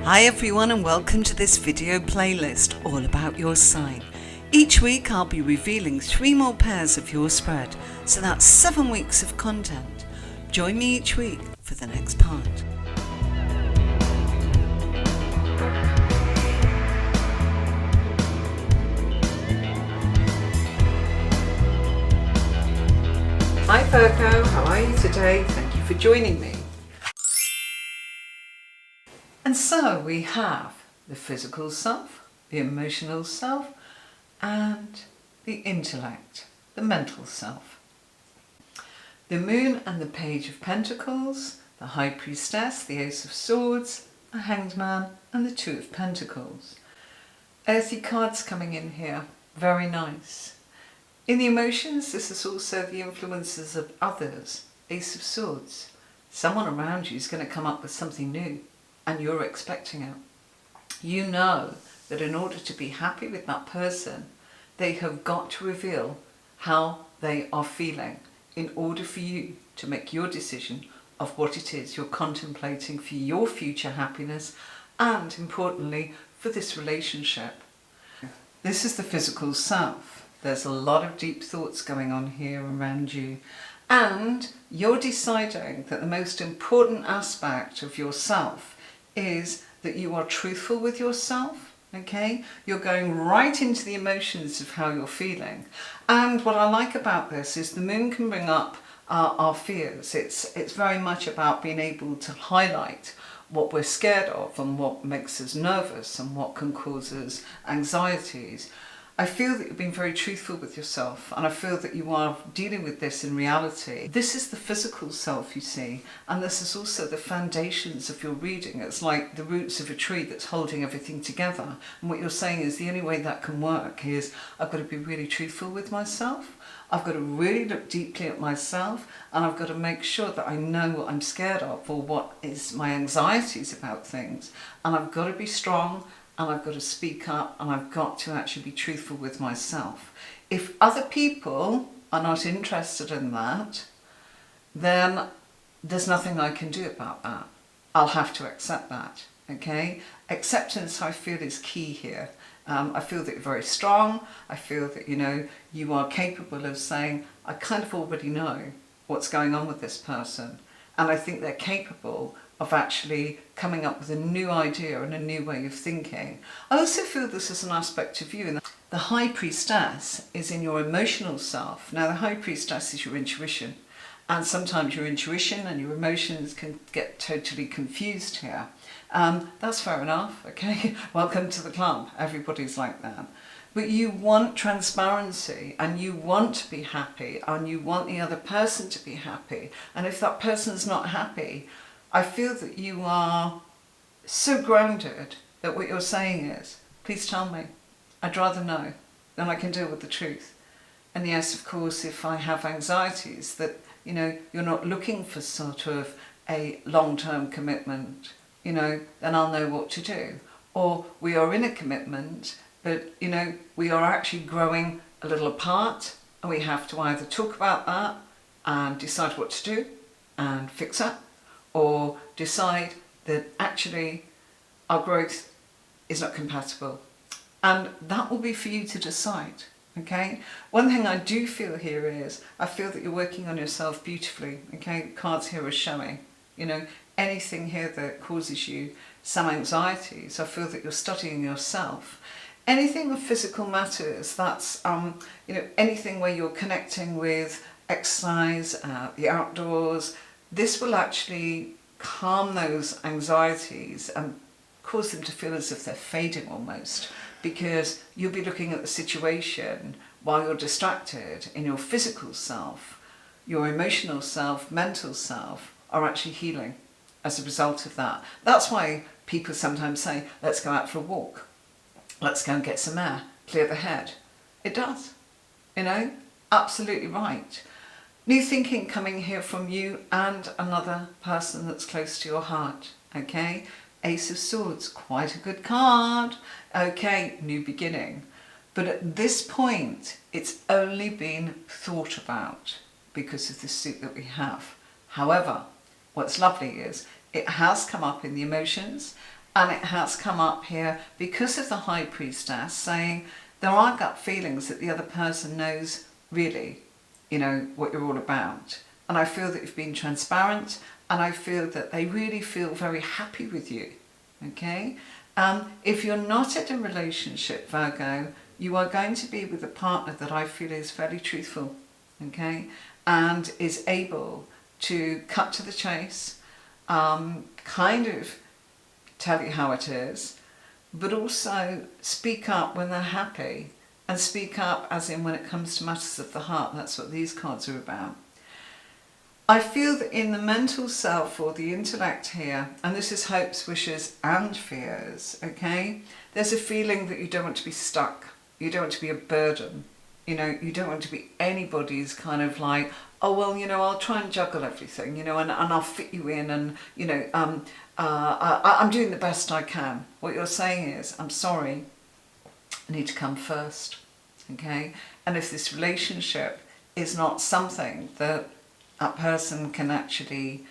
Hi everyone and welcome to this video playlist all about your sign. Each week I'll be revealing 3 more pairs of your spread, so that's 7 weeks of content. Join me each week for the next part. Hi Virgo, how are you today? Thank you for joining me. And so we have the physical self, the emotional self, and the intellect, the mental self. The moon and the page of pentacles, the high priestess, the ace of swords, the hanged man, and the 2 of pentacles. Earthy cards coming in here, very nice. In the emotions, this is also the influences of others, ace of swords. Someone around you is going to come up with something new, and you're expecting it. You know that in order to be happy with that person, they have got to reveal how they are feeling in order for you to make your decision of what it is you're contemplating for your future happiness and, importantly, for this relationship. This is the physical self. There's a lot of deep thoughts going on here around you, and you're deciding that the most important aspect of yourself is that you are truthful with yourself, okay? You're going right into the emotions of how you're feeling. And what I like about this is the moon can bring up our fears. It's very much about being able to highlight what we're scared of and what makes us nervous and what can cause us anxieties. I feel that you've been very truthful with yourself, and I feel that you are dealing with this in reality. This is the physical self, you see, and this is also the foundations of your reading. It's like the roots of a tree that's holding everything together. And what you're saying is the only way that can work is I've got to be really truthful with myself. I've got to really look deeply at myself, and I've got to make sure that I know what I'm scared of or what is my anxieties about things. And I've got to be strong, and I've got to speak up, and I've got to actually be truthful with myself. If other people are not interested in that, then there's nothing I can do about that. I'll have to accept that, okay? Acceptance, I feel, is key here. I feel that you're very strong. I feel that, you are capable of saying, I kind of already know what's going on with this person. And I think they're capable of actually coming up with a new idea and a new way of thinking. I also feel this is an aspect of you. The high priestess is in your emotional self. Now, the high priestess is your intuition. And sometimes your intuition and your emotions can get totally confused here. That's fair enough, okay? Welcome to the club. Everybody's like that. But you want transparency, and you want to be happy, and you want the other person to be happy. And if that person's not happy, I feel that you are so grounded that what you're saying is, please tell me. I'd rather know, then I can deal with the truth. And yes, of course, if I have anxieties that, you're not looking for sort of a long-term commitment, then I'll know what to do. Or we are in a commitment, but, we are actually growing a little apart, and we have to either talk about that and decide what to do and fix it, or decide that actually our growth is not compatible. And that will be for you to decide, okay? One thing I do feel here is, I feel that you're working on yourself beautifully, okay? Cards here are showing, anything here that causes you some anxieties, I feel that you're studying yourself. Anything of physical matters, that's, anything where you're connecting with exercise, the outdoors, this will actually calm those anxieties and cause them to feel as if they're fading almost, because you'll be looking at the situation while you're distracted in your physical self. Your emotional self, mental self are actually healing as a result of that. That's why people sometimes say, let's go out for a walk. Let's go and get some air, clear the head. It does, absolutely right. New thinking coming here from you and another person that's close to your heart, okay? Ace of Swords, quite a good card. Okay, new beginning. But at this point, it's only been thought about because of the suit that we have. However, what's lovely is it has come up in the emotions, And it has come up here because of the High Priestess saying there are gut feelings that the other person knows really, you know, what you're all about. And I feel that you've been transparent, and I feel that they really feel very happy with you, okay? If you're not in a relationship, Virgo, you are going to be with a partner that I feel is fairly truthful, okay? And is able to cut to the chase, kind of tell you how it is, but also speak up when they're happy, and speak up as in when it comes to matters of the heart. That's what these cards are about. I feel that in the mental self or the intellect here, and this is hopes, wishes and fears, okay, there's a feeling that you don't want to be stuck. You don't want to be a burden. You know, you don't want to be anybody's kind of like, oh, well, you know, I'll try and juggle everything, you know, and I'll fit you in, and, you know, I'm doing the best I can. What you're saying is, I'm sorry, I need to come first, okay? And if this relationship is not something that a person can actually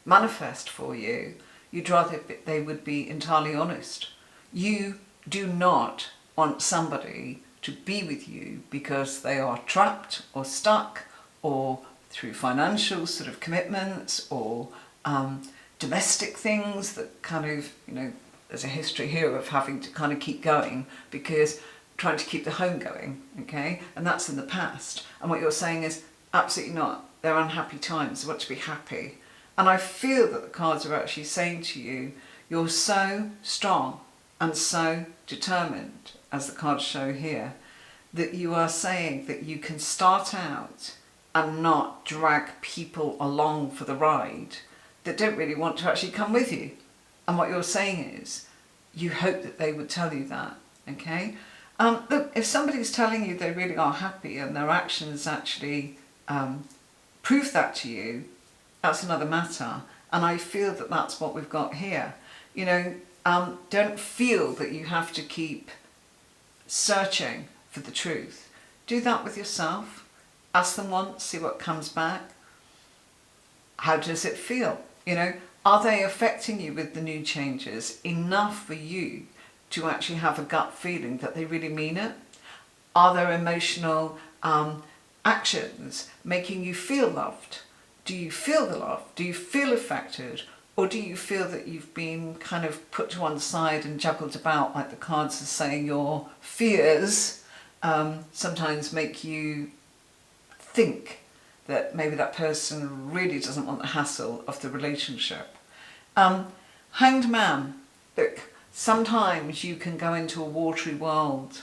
manifest for you, you'd rather they would be entirely honest. You do not want somebody to be with you because they are trapped or stuck, or through financial sort of commitments, or domestic things that kind of, you know, there's a history here of having to kind of keep going because trying to keep the home going, okay? And that's in the past. And what you're saying is, absolutely not. They're unhappy times. They want to be happy. And I feel that the cards are actually saying to you, you're so strong and so determined, as the cards show here, that you are saying that you can start out and not drag people along for the ride that don't really want to actually come with you. And what you're saying is, you hope that they would tell you that, okay? Look, if somebody's telling you they really are happy and their actions actually prove that to you, that's another matter. And I feel that that's what we've got here. You know, don't feel that you have to keep searching for the truth. Do that with yourself. Ask them once, see what comes back. How does it feel? You know, are they affecting you with the new changes enough for you to actually have a gut feeling that they really mean it? Are there emotional actions making you feel loved? Do you feel the love? Do you feel affected? Or do you feel that you've been kind of put to one side and juggled about, like the cards are saying your fears sometimes make you think that maybe that person really doesn't want the hassle of the relationship? Hanged Man, look, sometimes you can go into a watery world.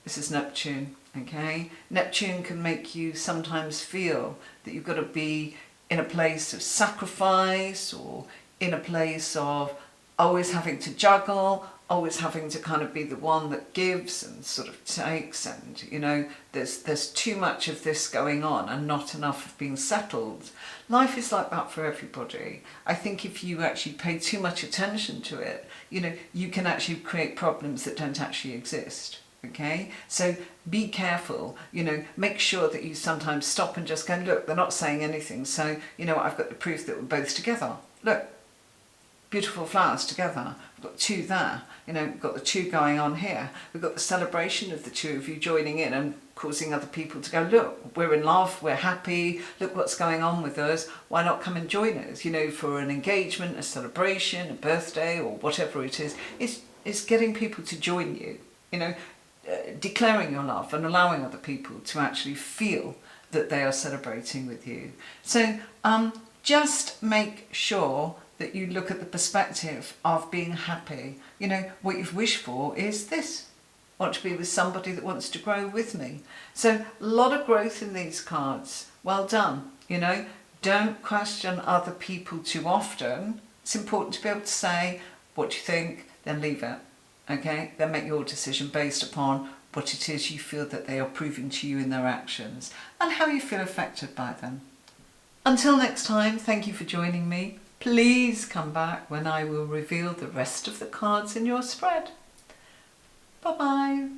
This is Neptune, okay? Neptune can make you sometimes feel that you've got to be in a place of sacrifice, or in a place of always having to juggle, always having to kind of be the one that gives and sort of takes, and, you know, there's too much of this going on and not enough of being settled. Life is like that for everybody. I think if you actually pay too much attention to it, you know, you can actually create problems that don't actually exist. Okay, so be careful, you know, make sure that you sometimes stop and just go, look, they're not saying anything, so, you know, I've got the proof that we're both together. Look, beautiful flowers together. We've got two there, you know, we've got the two going on here. We've got the celebration of the two of you joining in and causing other people to go, look, we're in love, we're happy, look what's going on with us, why not come and join us, you know, for an engagement, a celebration, a birthday, or whatever it is. It's getting people to join you, you know, declaring your love and allowing other people to actually feel that they are celebrating with you. So just make sure that you look at the perspective of being happy. You know, what you've wished for is this. I want to be with somebody that wants to grow with me. So a lot of growth in these cards. Well done. You know, don't question other people too often. It's important to be able to say what you think, then leave it. Okay, then make your decision based upon what it is you feel that they are proving to you in their actions and how you feel affected by them. Until next time, thank you for joining me. Please come back when I will reveal the rest of the cards in your spread. Bye-bye.